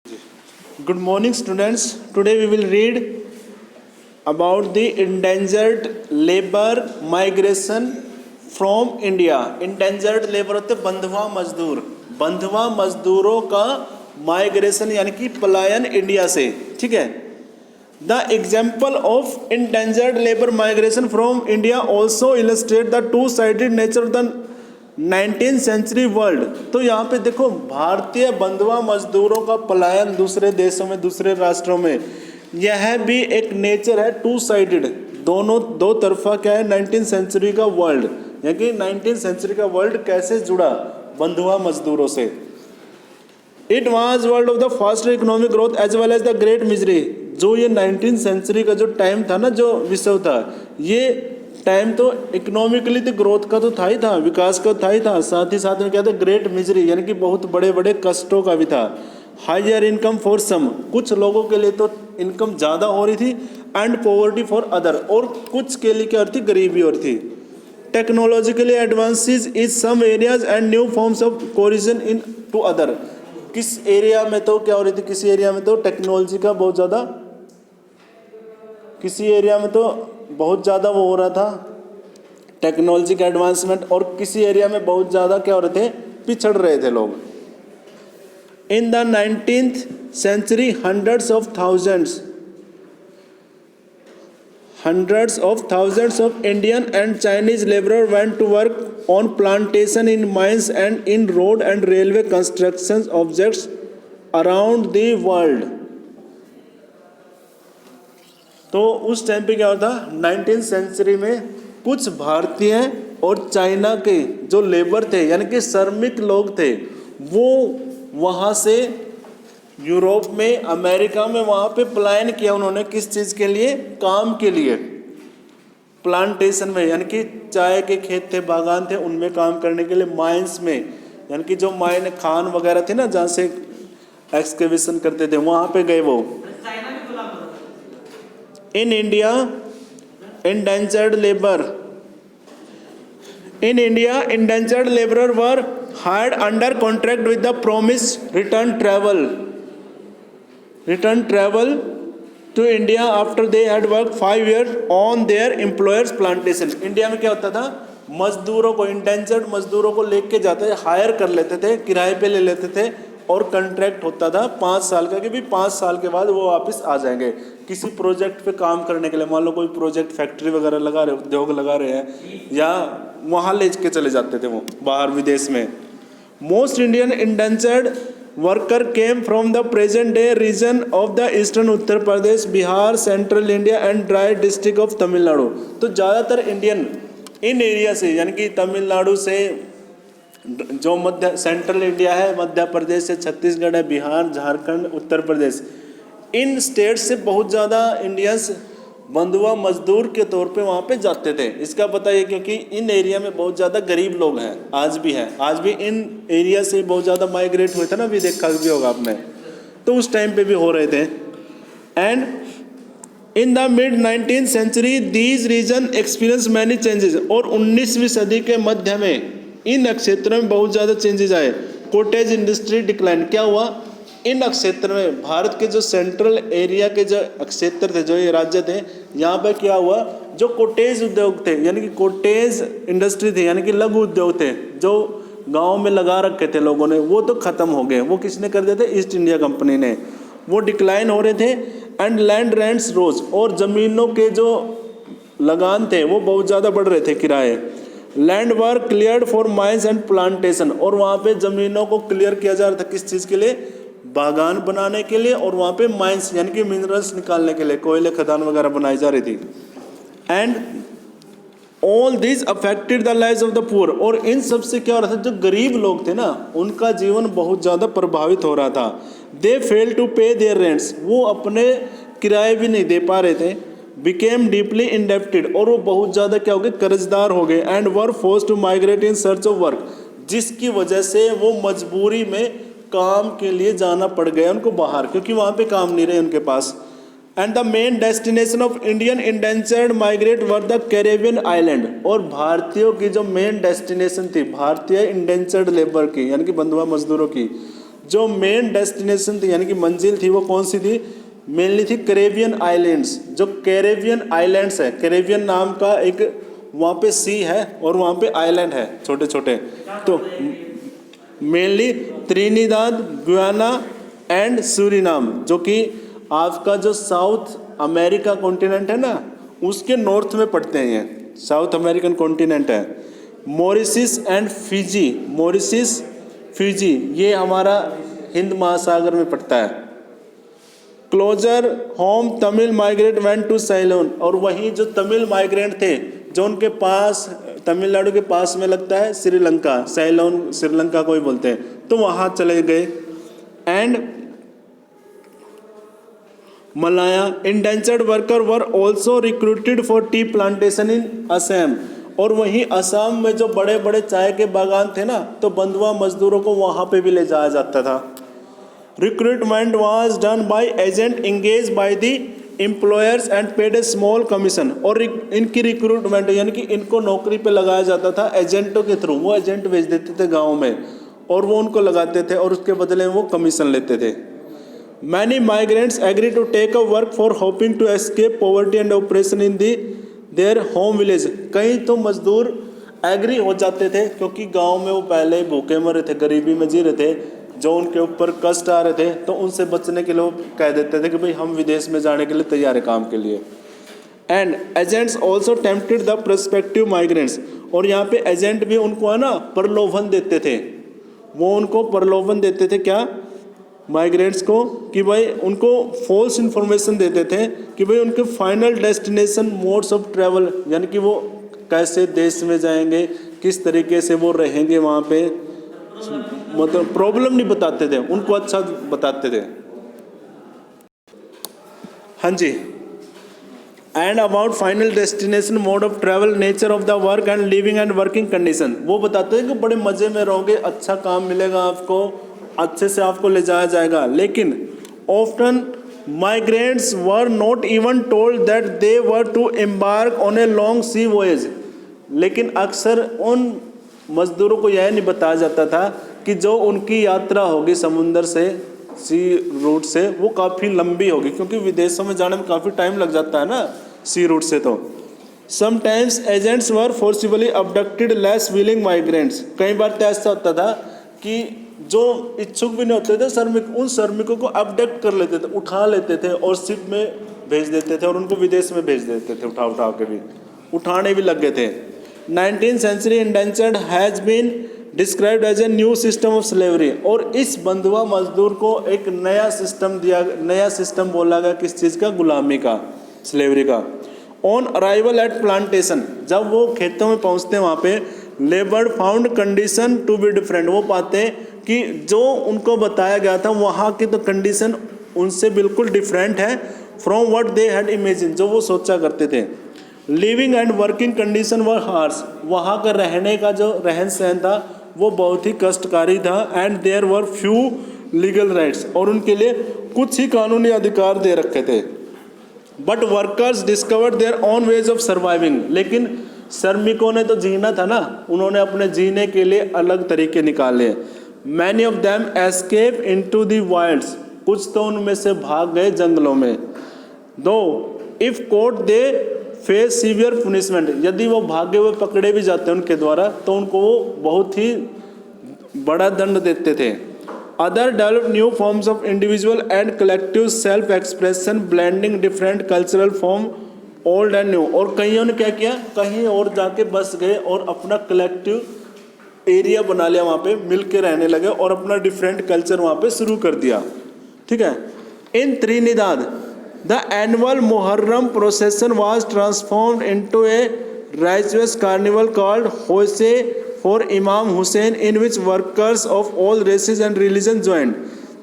Good morning, students. Today we will read about the endangered labor migration from India. Endangered labor होते बंधुआ मजदूर, बंधुआ मजदूरों का माइग्रेशन यानी कि पलायन इंडिया से, ठीक है. The example of endangered labor migration from India also illustrate the two-sided nature of the 19th century world. तो यहाँ पे देखो भारतीय बंधुआ मजदूरों का पलायन दूसरे देशों में, दूसरे राष्ट्रों में, यह भी एक नेचर है टू साइडेड, दोनों दो तरफा क्या है 19th सेंचुरी का वर्ल्ड, यानी कि 19th सेंचुरी का वर्ल्ड कैसे जुड़ा बंधुआ मजदूरों से. It was world of the fast economic growth as well as the great misery. जो ये 19th सेंचुरी का जो टाइम था ना, जो विश्व था, ये टाइम तो इकोनॉमिकली तो ग्रोथ का तो था ही था, विकास का था ही था, साथ ही साथ में क्या था ग्रेट मिजरी यानी कि बहुत बड़े बड़े कष्टों का भी था. हायर इनकम फॉर सम, कुछ लोगों के लिए तो इनकम ज़्यादा हो रही थी, एंड पॉवर्टी फॉर अदर, और कुछ के लिए क्या हो रही थी गरीबी हो रही थी. Technologically advances is some areas and new forms of coercion in to other. किस एरिया में तो क्या हो रही थी, किसी एरिया में तो टेक्नोलॉजी का बहुत ज़्यादा, किसी एरिया में तो बहुत ज़्यादा वो हो रहा था टेक्नोलॉजी का एडवांसमेंट, और किसी एरिया में बहुत ज़्यादा क्या हो रहे थे, पिछड़ रहे थे लोग. In the 19th century hundreds of thousands of Indian and Chinese laborers went to work on plantation in mines and in road and railway construction objects around the world. तो उस टाइम पे क्या होता 19th सेंचुरी में कुछ भारतीय और China के जो लेबर थे यानी कि श्रमिक लोग थे, वो वहाँ से यूरोप में, अमेरिका में वहाँ पे पलायन किया उन्होंने. किस चीज़ के लिए, काम के लिए, प्लांटेशन में यानी कि चाय के खेत थे, बागान थे, उनमें काम करने के लिए. माइंस में यानी कि जो माइन खान वगैरह थे ना, जहाँ से एक्सकेवेशन करते थे, वहाँ पे गए वो. In India, endangered laborers were hired under contract with the promise return travel to India after they had worked 5 years on their employer's plantation. India में क्या होता था, मजदूरों को, इंडेंजर्ड मजदूरों को लेके जाते थे, हायर कर लेते थे, किराए पे ले लेते थे, और कॉन्ट्रैक्ट होता था 5 साल का कि भी 5 साल के बाद वो वापस आ जाएंगे किसी प्रोजेक्ट पे काम करने के लिए. मान लो कोई प्रोजेक्ट, फैक्ट्री वगैरह लगा रहे, उद्योग लगा रहे हैं, या वहाँ ले के चले जाते थे वो बाहर विदेश में. Most Indian indentured worker came from the present day region of the eastern Uttar Pradesh, Bihar, central India and dry district of Tamil Nadu. तो ज़्यादातर इंडियन इन एरिया से यानी कि तमिलनाडु से, जो मध्य सेंट्रल इंडिया है, मध्य प्रदेश से, छत्तीसगढ़ है, बिहार, झारखंड, उत्तर प्रदेश, इन स्टेट से बहुत ज़्यादा इंडियंस बंधुआ मजदूर के तौर पे वहाँ पे जाते थे. इसका पता है क्योंकि इन एरिया में बहुत ज़्यादा गरीब लोग हैं, आज भी हैं, आज भी इन एरिया से बहुत ज़्यादा माइग्रेट हुए थे ना, अभी देखा भी होगा आपने, तो उस टाइम पे भी हो रहे थे. And in the mid 19th century these region experience many changes. और 19वीं सदी के मध्य में इन क्षेत्रों में बहुत ज़्यादा चेंजेस आए. Cottage industry decline. क्या हुआ, इन क्षेत्र में, भारत के जो सेंट्रल एरिया के जो क्षेत्र थे, जो ये राज्य थे, यहाँ पर क्या हुआ, जो कोटेज उद्योग थे यानी कि कोटेज इंडस्ट्री थी यानी कि लघु उद्योग थे, जो गांव में लगा रखे थे लोगों ने, वो तो ख़त्म हो गए. वो किसने कर दिए थे, ईस्ट इंडिया कंपनी ने. वो डिक्लाइन हो रहे थे. एंड लैंड रेंट्स रोज, और ज़मीनों के जो लगान थे वो बहुत ज़्यादा बढ़ रहे थे, किराए. Land were cleared for mines and plantation, और वहाँ पे ज़मीनों को क्लियर किया जा रहा था. किस चीज़ के लिए, बागान बनाने के लिए, और वहाँ पे माइंस यानी कि मिनरल्स निकालने के लिए, कोयले खदान वगैरह बनाई जा रही थी. And all this affected the lives of the poor, और इन सब से क्या हो रहा था, जो गरीब लोग थे ना, उनका जीवन बहुत ज़्यादा प्रभावित हो रहा था. दे फेल टू पे देयर रेंट्स, वो अपने किराए भी नहीं दे पा रहे थे. बिकेम डीपली इंडेप्टेड, और वो बहुत ज़्यादा क्या हो गए, कर्जदार हो गए. And were force to migrate in search of work, जिसकी वजह से वो मजबूरी में काम के लिए जाना पड़ गया उनको बाहर, क्योंकि वहाँ पे काम नहीं रहे उनके पास. And the main destination of Indian indentured migrate were the Caribbean island, और भारतीयों की जो मेन डेस्टिनेशन थी भारतीय इंडेंजर्ड लेबर की यानी कि बंधुआ मजदूरों की, जो मेन डेस्टिनेशन थी यानी कि मंजिल थी वो कौन सी थी, मेनली थी कैरेबियन आइलैंड्स। जो कैरेबियन आइलैंड्स है, कैरेबियन नाम का एक वहाँ पे सी है और वहाँ पे आइलैंड है छोटे छोटे, तो mainly Trinidad, Guyana and Suriname, जो कि आपका जो साउथ अमेरिका कॉन्टिनेंट है ना उसके नॉर्थ में पड़ते हैं, ये साउथ अमेरिकन कॉन्टिनेंट है। Mauritius and Fiji, Mauritius Fiji ये हमारा हिंद महासागर में पड़ता है। Closer home Tamil migrate went to Ceylon, और वहीं जो तमिल माइग्रेंट थे जो उनके पास तमिलनाडु के पास में लगता है श्रीलंका, साइलोन श्रीलंका को ही बोलते हैं, तो वहाँ चले गए। And Malaya indentured worker were also recruited for tea plantation in Assam, और वहीं असम में जो बड़े बड़े चाय के बागान थे ना तो बंधुआ मजदूरों को वहाँ पे भी ले जाया जाता था। Recruitment was done by agent engage by the employers and paid A small commission, और इनकी रिक्रूटमेंट यानी कि इनको नौकरी पे लगाया जाता था एजेंटों के थ्रू। वो एजेंट भेज देते थे गाँव में और वो उनको लगाते थे और उसके बदले में वो कमीशन लेते थे। Many migrants agree to take a work for hoping to escape poverty and operation in the their home village, कई तो मजदूर एग्री हो जाते थे क्योंकि गांव में वो पहले ही भूखे मरे थे, गरीबी में जी रहे थे, जो उनके ऊपर कष्ट आ रहे थे, तो उनसे बचने के लिए वो कह देते थे कि भाई हम विदेश में जाने के लिए तैयार है काम के लिए। And agents also tempted the prospective migrants, और यहाँ पे एजेंट भी उनको है ना प्रलोभन देते थे, वो उनको प्रलोभन देते थे क्या, माइग्रेंट्स को, कि भाई उनको फॉल्स इन्फॉर्मेशन देते थे कि भाई उनके final destination modes of travel, यानी कि वो कैसे देश में जाएंगे, किस तरीके से वो रहेंगे वहाँ पे, मतलब प्रॉब्लम नहीं बताते थे उनको, अच्छा बताते थे। हाँ जी। And about final destination, mode of travel, nature of the work and living and working condition, वो बताते हैं कि बड़े मज़े में रहोगे, अच्छा काम मिलेगा आपको, अच्छे से आपको ले जाया जाएगा। लेकिन often migrants were not even told that they were to embark on a long sea voyage, लेकिन अक्सर उन मजदूरों को यह नहीं बताया जाता था कि जो उनकी यात्रा होगी समुंदर से, सी रूट से, वो काफ़ी लंबी होगी, क्योंकि विदेशों में जाने में काफ़ी टाइम लग जाता है ना सी रूट से। तो sometimes agents were forcibly abducted less willing migrants, कई बार तो ऐसा होता था कि जो इच्छुक भी नहीं होते थे श्रमिक, उन श्रमिकों को अबडक्ट कर लेते थे, उठा लेते थे और शिप में भेज देते थे और उनको विदेश में भेज देते थे, उठा के भी, उठाने भी लग गए थे। 19th century indentured has been described as a new system of slavery, और इस बंधुआ मजदूर को एक नया सिस्टम बोला गया, किस चीज़ का, गुलामी का, स्लेवरी का। ऑन अराइवल एट प्लांटेशन, जब वो खेतों में पहुंचते हैं वहाँ पे, labour found condition to be different, वो पाते कि जो उनको बताया गया था वहाँ की तो कंडीशन उनसे बिल्कुल डिफरेंट है, from what they had imagine, जो वो सोचा करते थे। Living and working condition were harsh, वहाँ का रहने का जो रहन सहन था वो बहुत ही कष्टकारी था। And there were few legal rights, और उनके लिए कुछ ही कानूनी अधिकार दे रखे थे। But workers discovered their own ways of surviving, लेकिन श्रमिकों ने तो जीना था ना, उन्होंने अपने जीने के लिए अलग तरीके निकाले। Many of them escape into the Wilde's, कुछ तो उनमें से भाग गए जंगलों में। दो if court they face severe punishment, यदि वो भागे हुए पकड़े भी जाते हैं उनके द्वारा तो उनको वो बहुत ही बड़ा दंड देते थे। Other develop new forms of individual and collective self expression blending different cultural form old and new, और कईयों ने क्या किया, कहीं और जाके बस गए और अपना कलेक्टिव एरिया बना लिया, वहाँ पे मिल के रहने लगे और अपना डिफरेंट कल्चर वहाँ पे शुरू कर दिया। ठीक है। In Trinidad the annual Muharram procession was transformed into a righteous carnival called Hosay for Imam Hussain, in which workers of all races and religion joined.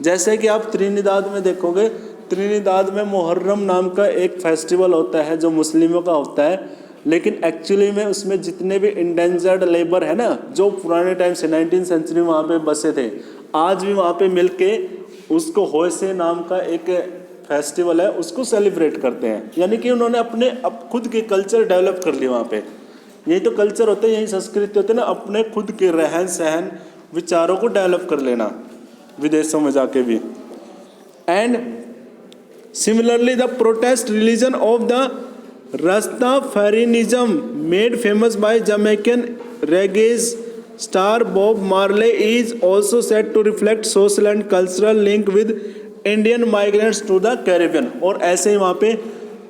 जैसे कि आप त्रिनिदाद में देखोगे, त्रिनिदाद में मुहर्रम नाम का एक फेस्टिवल होता है जो मुस्लिमों का होता है, लेकिन एक्चुअली में उसमें जितने भी इंडेंजर्ड लेबर है ना, जो पुराने टाइम से 19th सेंचुरी वहाँ पे बसे थे, आज भी वहाँ पे मिलके उसको होसे नाम का एक फेस्टिवल है उसको सेलिब्रेट करते हैं। यानी कि उन्होंने अपने खुद के कल्चर डेवलप कर लिए वहाँ पे। यही तो कल्चर होते हैं, यही संस्कृति होते हैं ना, अपने खुद के रहन सहन विचारों को डेवलप कर लेना। विदेशों में जाके भी। And similarly the protest religion of the Rastafarianism made famous by Jamaican reggae star Bob Marley is also set to reflect social and cultural link with Indian migrants to the Caribbean. और ऐसे ही वहाँ पे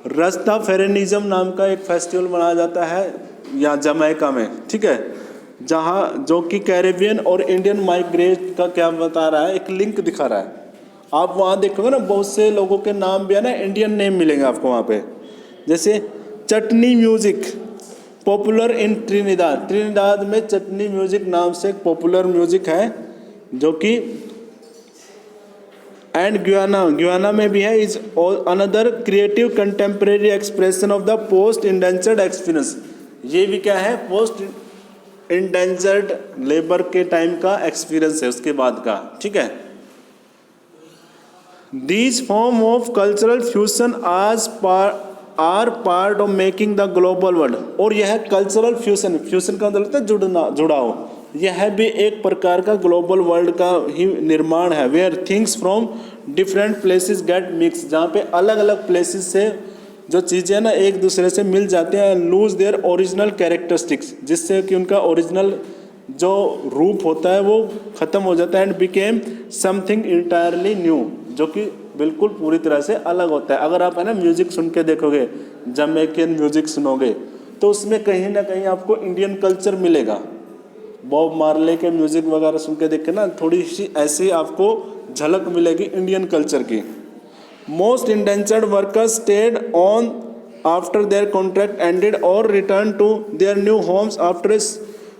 रास्ताफारिनिज्म नाम का एक festival मनाया जाता है या जमैका में, ठीक है, जहाँ जो कि कैरिबियन और इंडियन माइग्रेट का क्या बता रहा है, एक लिंक दिखा रहा है। आप वहाँ देखोगे ना बहुत से लोगों के नाम भी है ना इंडियन नेम मिलेंगे आपको वहाँ पे, जैसे chutney music popular in Trinidad. Trinidad में चटनी म्यूजिक नाम से एक पॉपुलर म्यूजिक है जो कि एंड गुयाना में भी है। Is another creative contemporary expression of the post indentured experience. ये भी क्या है, पोस्ट इंडेंजर्ड लेबर के टाइम का एक्सपीरियंस है उसके बाद का, ठीक है। These form of cultural fusion are part of making the global world. और यह कल्चरल फ्यूजन, फ्यूजन का मतलब है जुड़ना, जुड़ाव, यह भी एक प्रकार का ग्लोबल वर्ल्ड का ही निर्माण है। Where things from different places get mix, जहाँ पे अलग अलग प्लेसेस से जो चीज़ें ना एक दूसरे से मिल जाती हैं, लूज देयर ओरिजिनल कैरेक्टरिस्टिक्स, जिससे कि उनका ओरिजिनल जो रूप होता है वो ख़त्म हो जाता है। And became something entirely new, जो कि बिल्कुल पूरी तरह से अलग होता है। अगर आप है ना म्यूज़िक सुन के देखोगे, जमैकन म्यूज़िक सुनोगे, तो उसमें कहीं ना कहीं आपको इंडियन कल्चर मिलेगा। बॉब मार्ले के म्यूज़िक वगैरह सुन के देखे ना, थोड़ी सी ऐसी आपको झलक मिलेगी इंडियन कल्चर की। Most indentured workers stayed on after their contract ended और return to their new homes after a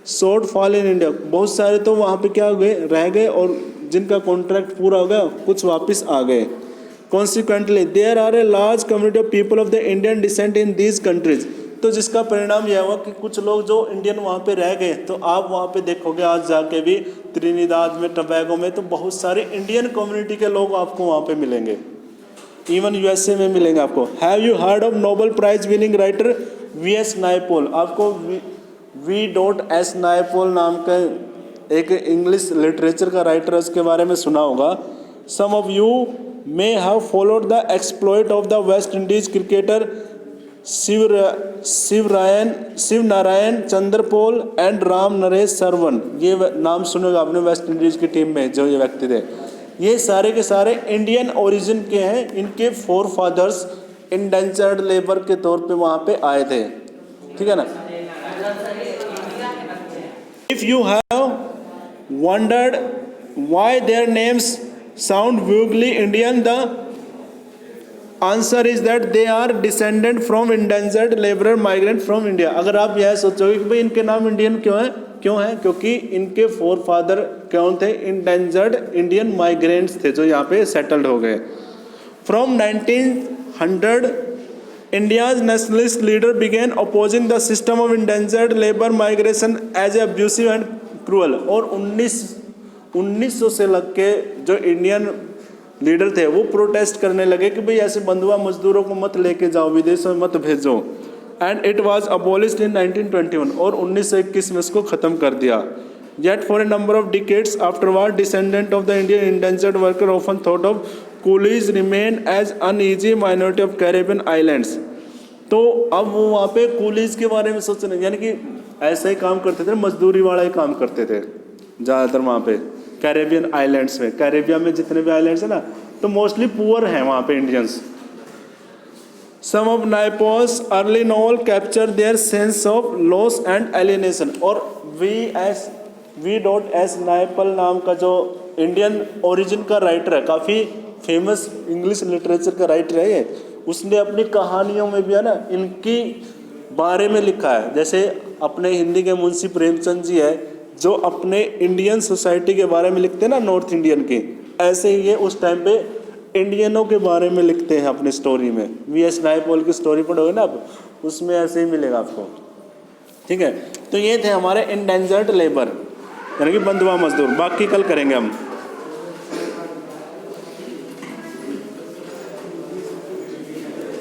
short fall in India. बहुत सारे तो वहाँ पे क्या हो गए, रह गए, और जिनका कॉन्ट्रैक्ट पूरा हो गया कुछ वापस आ गए। Consequently there are a large community of people of the Indian descent in these countries. तो जिसका परिणाम यह हुआ कि कुछ लोग जो इंडियन वहाँ पे रह गए, तो आप वहाँ पे देखोगे आज जाके भी त्रिनिदाद में, टबैगो में, तो बहुत सारे इंडियन कम्युनिटी के लोग आपको वहाँ पे मिलेंगे। इवन यूएसए में मिलेंगे आपको। Have you heard of Nobel prize winning writer V S. Naipaul? आपको V.S. नायपॉल नाम का एक इंग्लिश लिटरेचर का राइटर है, उसके बारे में सुना होगा। Some of you may have followed the exploit of the West Indies cricketer Shivnarine Chanderpaul and Ramnaresh Sarwan. ये नाम सुनेगा आपने, वेस्ट इंडीज की टीम में जो ये व्यक्ति थे, ये सारे के सारे इंडियन ओरिजिन के हैं। इनके फोर फादर्स इंडेंजर्ड लेबर के तौर पे वहाँ पे आए थे, ठीक है ना। If you have wondered why their names sound vaguely Indian, the answer is that they are descendant from indentured labourer migrant from India. अगर आप यह सोचोगे कि भाई इनके नाम इंडियन क्यों है, क्योंकि इनके फोर फादर कौन थे, इंडेंजर्ड इंडियन माइग्रेंट्स थे जो यहाँ पे सेटल्ड हो गए। From 1900 India's nationalist leader began opposing the system of indentured labour migration as a abusive and cruel. और 1900 से लग के जो इंडियन लीडर थे वो प्रोटेस्ट करने लगे कि भाई ऐसे बंधुआ मजदूरों को मत लेके जाओ, विदेशों में मत भेजो। And it was abolished in 1921, और 1921 में इसको ख़त्म कर दिया। Yet for a number of decades afterward descendant of the Indian indentured worker often thought of coolies remain as uneasy minority of Caribbean islands. तो अब वो वहाँ पे कूलीज के बारे में सोचने, यानी कि ऐसा ही काम करते थे, मजदूरी वाला ही काम करते थे ज़्यादातर वहाँ पे कैरेबियन आइलैंड्स में। कैरेबियन में जितने भी आइलैंड्स हैं ना, तो मोस्टली पुअर हैं वहाँ पे Indians. Some of Naipaul's early novel capture their sense of loss and alienation. और V.S. नायपॉल नाम का जो इंडियन ओरिजिन का राइटर है, काफ़ी फेमस इंग्लिश लिटरेचर का राइटर है ये, उसने अपनी कहानियों में भी है ना इनकी बारे में लिखा है। जैसे अपने हिंदी के मुंशी प्रेमचंद जी है जो अपने इंडियन सोसाइटी के बारे में लिखते हैं ना, नॉर्थ इंडियन की, ऐसे ही ये उस टाइम पे इंडियनों के बारे में लिखते हैं अपनी स्टोरी में। V.S. नायपॉल की स्टोरी पढ़ोगे ना आप, उसमें ऐसे ही मिलेगा आपको, ठीक है। तो ये थे हमारे इंडेंजर्ड लेबर, यानी कि बंधुआ मजदूर। बाकी कल करेंगे हम।